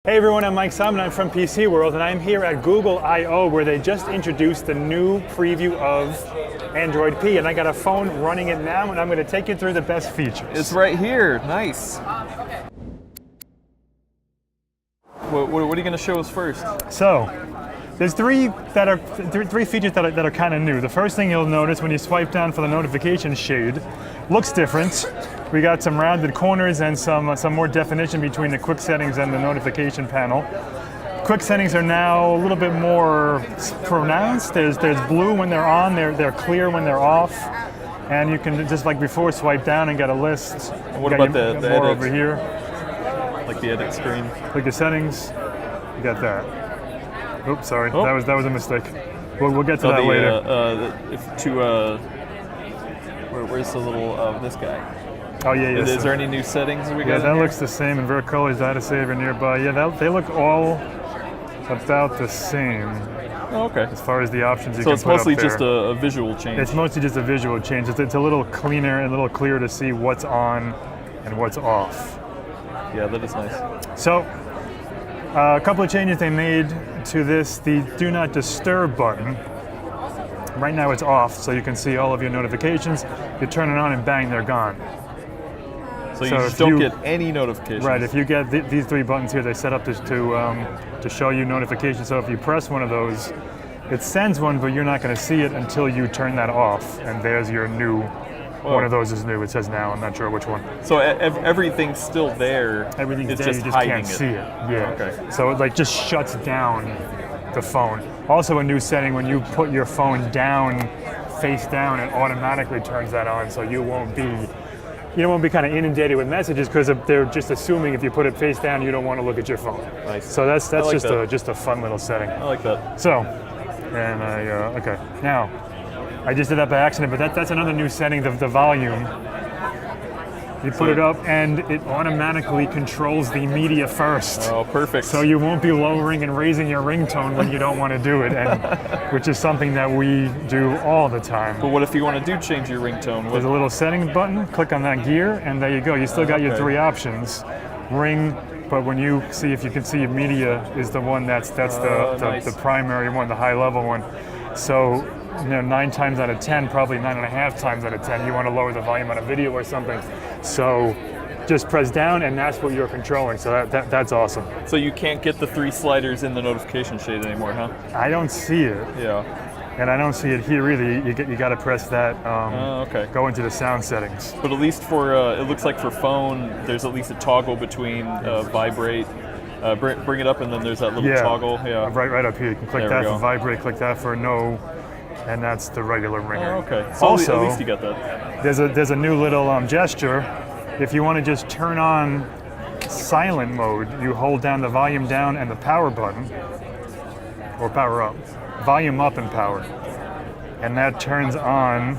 Hey everyone, I'm Mike Simon. I'm from PC World, and I'm here at Google I/O where they just introduced the new preview of Android P, and I got a phone running it now, and I'm going to take you through the best features. It's right here. Nice. What are you going to show us first? So, there's three features that are kind of new. The first thing you'll notice when you swipe down for the notification shade, looks different. We got some rounded corners and some more definition between the quick settings and the notification panel. Quick settings are now a little bit more pronounced. There's blue when they're on, they're clear when they're off, and you can, just like before, swipe down and get a list. And what about the more edit? over here? Like the edit screen? Click the settings, you got that. Oops, sorry, that was a mistake. We'll get to that later. Where's the little this guy? Oh yeah, yes. Is there any new settings we got? Yeah, that here? looks the same. Invert colors, data saver nearby. Yeah, they look all about the same. Oh, okay. As far as the options you so can it's put up mostly there. just a visual change. It's mostly just a visual change. It's a little cleaner and a little clearer to see what's on and what's off. Yeah, that is nice. So, a couple of changes they made to this. The Do Not Disturb button. Right now it's off, so you can see all of your notifications. You turn it on and bang, they're gone. So you just don't get any notifications. Right, if you get these three buttons here, they set up to show you notifications. So if you press one of those, it sends one, but you're not going to see it until you turn that off. And there's your new, one of those is new. It says now, I'm not sure which one. So everything's still there. Everything's it's there, just you just hiding can't see it. Yeah. Okay. So it just shuts down the phone. Also a new setting, when you put your phone down, face down, it automatically turns that on, so you won't be kind of inundated with messages because they're just assuming if you put it face down, you don't want to look at your phone. Nice. So that's like just a fun little setting. I like that. So, and okay. Now, I just did that by accident, but that's another new setting, the volume. You put it up and it automatically controls the media first. Oh, perfect. So you won't be lowering and raising your ringtone when you don't want to do it, and which is something that we do all the time. But what if you want to change your ringtone? There's a little setting button, click on that gear, and there you go. You still got your three options. Ring, but when you see, if you can see, media is the one that's nice. the primary one, the high level one. So 9 times out of 10, probably 9.5 times out of 10, you want to lower the volume on a video or something. So just press down, and that's what you're controlling. So that's awesome. So you can't get the 3 sliders in the notification shade anymore, huh? I don't see it. Yeah. And I don't see it here either. You got to press that. Okay. Go into the sound settings. But at least for it looks like for phone, there's at least a toggle between vibrate. Bring it up, and then there's that little toggle. Yeah. Right up here. You can click that for vibrate. Click that for no. And that's the regular ringer. Oh, okay. So also, at least you got that. There's a new little gesture. If you want to just turn on silent mode, you hold down the volume down and the power button, or power up, volume up and power, and that turns on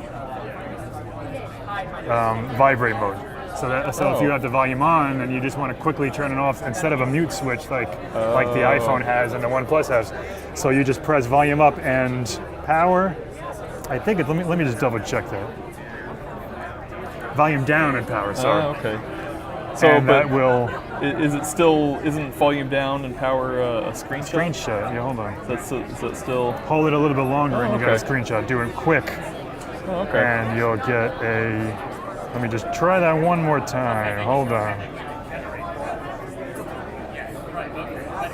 vibrate mode. So if you have the volume on and you just want to quickly turn it off, instead of a mute switch like the iPhone has and the OnePlus has, so you just press volume up and power. I think let me just double check that. Volume down and power. Sorry. Okay. So and that will. Isn't volume down and power a screenshot? Screenshot. Yeah, hold on. Is that still? Hold it a little bit longer and you got a screenshot. Do it quick. Oh, okay. And you'll get a. Let me just try that one more time. Hold on.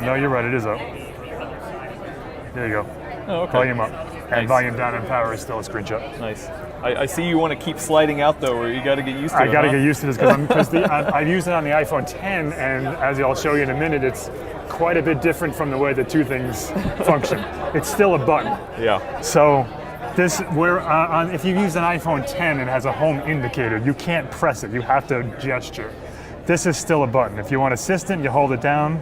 No, you're right. It is up. There you go. Oh, okay. Volume up. And volume down and power is still a screenshot. Nice. I see you want to keep sliding out though, or you got to get used to it. I got to get used to this because I've used it on the iPhone 10, and as I'll show you in a minute, it's quite a bit different from the way the two things function. It's still a button. Yeah. So if you use an iPhone 10, it has a home indicator. You can't press it. You have to gesture. This is still a button. If you want assistant, you hold it down.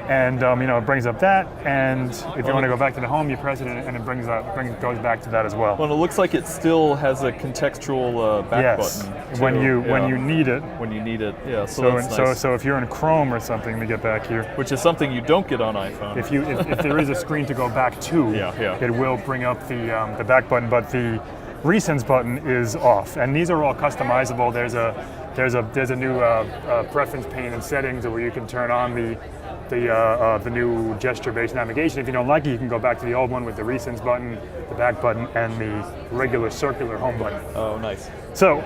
And it brings up that, and if you want to go back to the home, you press it, and it goes back to that as well. Well, it looks like it still has a contextual back button. When you need it. When you need it, yeah. So that's nice. So if you're in Chrome or something, let me get back here. Which is something you don't get on iPhone. If there is a screen to go back to, it will bring up the back button, but the recents button is off, and these are all customizable. There's a new preference pane and settings where you can turn on the the new gesture-based navigation. If you don't like it, you can go back to the old one with the recents button, the back button, and the regular circular home button. Oh, nice. So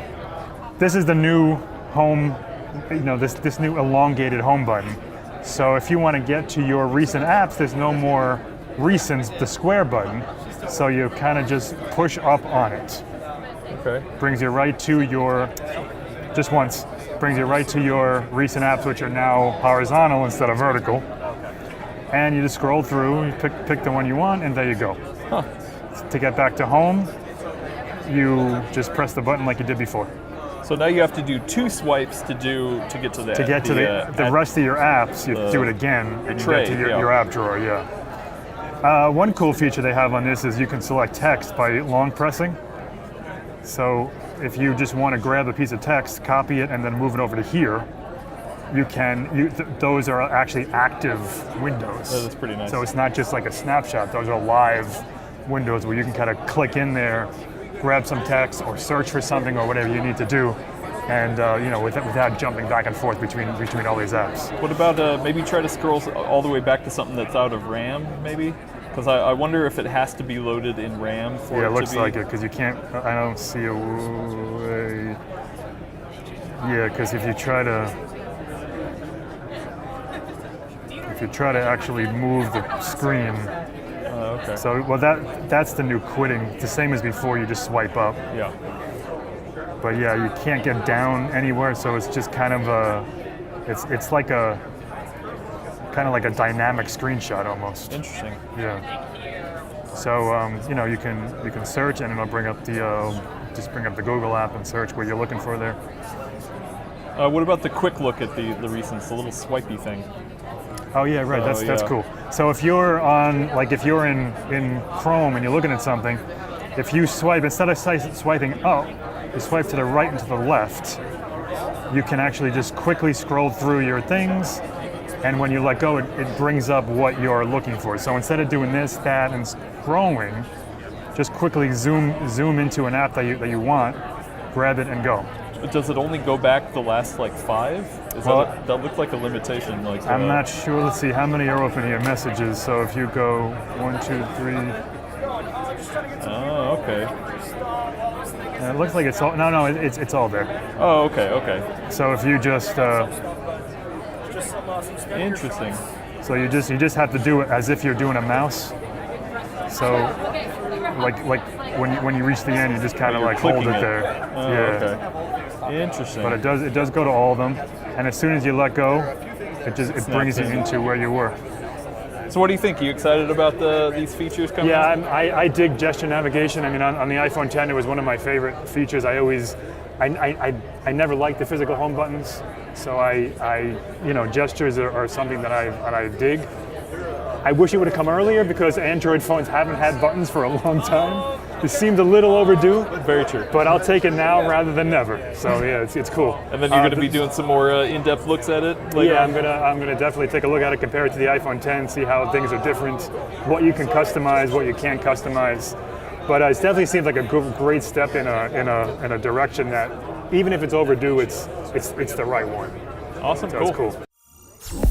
this is the new home, this new elongated home button. So if you want to get to your recent apps, there's no more recents, the square button. So you kind of just push up on it. Okay. Brings you right to your, just once, brings you right to your recent apps, which are now horizontal instead of vertical. And you just scroll through, you pick the one you want, and there you go. Huh. To get back to home, you just press the button like you did before. So now you have to do 2 swipes to get to that. To get to the rest of your apps, you do it again and you tray, get to your app drawer, One cool feature they have on this is you can select text by long pressing. So if you just want to grab a piece of text, copy it, and then move it over to here, you can. Those are actually active windows. Oh, that's pretty nice. So it's not just like a snapshot. Those are live windows where you can kind of click in there, grab some text, or search for something, or whatever you need to do, and without jumping back and forth between all these apps. What about maybe try to scroll all the way back to something that's out of RAM, maybe? Because I wonder if it has to be loaded in RAM for it to be... Yeah, it looks like it, because you can't, I don't see a way... Yeah, because if you try to actually move the screen... okay. So, well, that's the new quitting. It's the same as before, you just swipe up. Yeah. But yeah, you can't get down anywhere, so it's just kind of it's like a dynamic screenshot almost. Interesting. Yeah. So you can search and it'll bring up just bring up the Google app and search what you're looking for there. What about the quick look at the recents, the little swipey thing? Oh yeah, right. That's cool. So if you're in Chrome and you're looking at something, if you swipe, instead of swiping up, you swipe to the right and to the left, you can actually just quickly scroll through your things, and when you let go, it brings up what you're looking for. So instead of doing this, that, and scrolling, just quickly zoom into an app that you want, grab it, and go. Does it only go back the last 5? That looked like a limitation. I'm not sure. Let's see, how many are open here? Messages. So if you go 1, 2, 3. Oh, okay. It looks like it's all. No, it's all there. Oh, okay. So if you just. Interesting. So you just have to do it as if you're doing a mouse. So, like when you reach the end, you just kind of hold it there. Oh, yeah. Okay. Interesting. But it does go to all of them, and as soon as you let go, it brings you into where you were. So what do you think? You excited about these features coming? Yeah, I dig gesture navigation. I mean, on the iPhone 10, it was one of my favorite features. I never liked the physical home buttons, so gestures are something that I dig. I wish it would have come earlier because Android phones haven't had buttons for a long time. It seemed a little overdue. Very true. But I'll take it now rather than never. So yeah, it's cool. And then you're going to be doing some more in-depth looks at it later? Yeah, I'm gonna definitely take a look at it, compare it to the iPhone 10, see how things are different, what you can customize, what you can't customize. But it definitely seems like a great step in a direction that, even if it's overdue, it's the right one. Awesome. So cool. It's cool.